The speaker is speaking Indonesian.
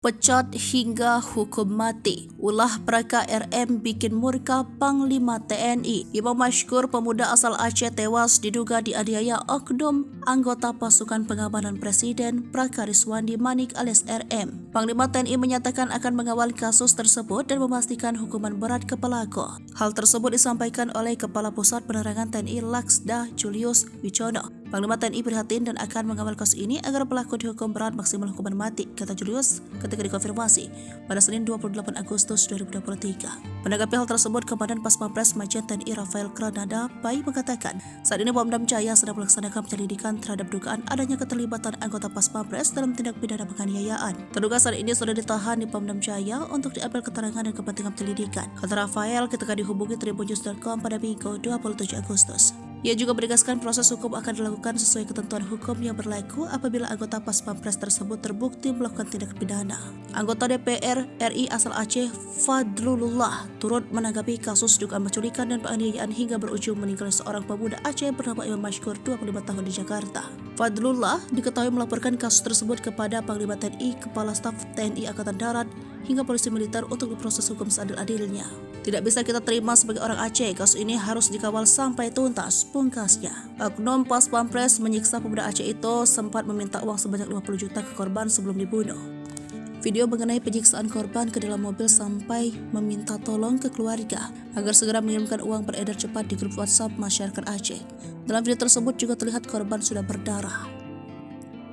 Pecat hingga hukum mati. Ulah Praka RM bikin murka Panglima TNI. Imam Mashkur, pemuda asal Aceh, tewas diduga dianiaya oknum anggota pasukan pengamanan Presiden Praka Rizwandi Manik alias RM. Panglima TNI menyatakan akan mengawal kasus tersebut dan memastikan hukuman berat ke pelaku. Hal tersebut disampaikan oleh Kepala Pusat Penerangan TNI Laksda Julius Wicono. Panglima TNI prihatin dan akan mengawal kasus ini agar pelaku dihukum berat maksimal hukuman mati, kata Julius ketika dikonfirmasi pada Senin 28 Agustus 2023. Menanggapi hal tersebut, Komandan Pas Pampres Majen TNI Rafael Granada Pai mengatakan, saat ini Pemdam Jaya sedang melaksanakan penyelidikan terhadap dugaan adanya keterlibatan anggota Pas Pampres dalam tindak pidana penganiayaan. Terduga saat ini sudah ditahan di Pemdam Jaya untuk diambil keterangan dan kepentingan penyelidikan, kata Rafael ketika dihubungi Tribunnews.com pada Minggu 27 Agustus. Ia juga menegaskan proses hukum akan dilakukan sesuai ketentuan hukum yang berlaku apabila anggota Pas Pampres tersebut terbukti melakukan tindak pidana. Anggota DPR RI asal Aceh, Fadlullah, turut menanggapi kasus dugaan penculikan dan penganiayaan hingga berujung meninggalnya seorang pemuda Aceh bernama Imam Mashkur, 25 tahun di Jakarta. Fadlullah diketahui melaporkan kasus tersebut kepada Panglima TNI, Kepala Staf TNI Angkatan Darat, hingga polisi militer untuk diproses hukum seadil-adilnya. Tidak bisa kita terima sebagai orang Aceh, kasus ini harus dikawal sampai tuntas, pungkasnya. Oknum Pas Pampres menyiksa pemuda Aceh itu sempat meminta uang sebanyak 50 juta ke korban sebelum dibunuh. Video mengenai penyiksaan korban ke dalam mobil sampai meminta tolong ke keluarga agar segera mengirimkan uang beredar cepat di grup WhatsApp masyarakat Aceh. Dalam video tersebut juga terlihat korban sudah berdarah.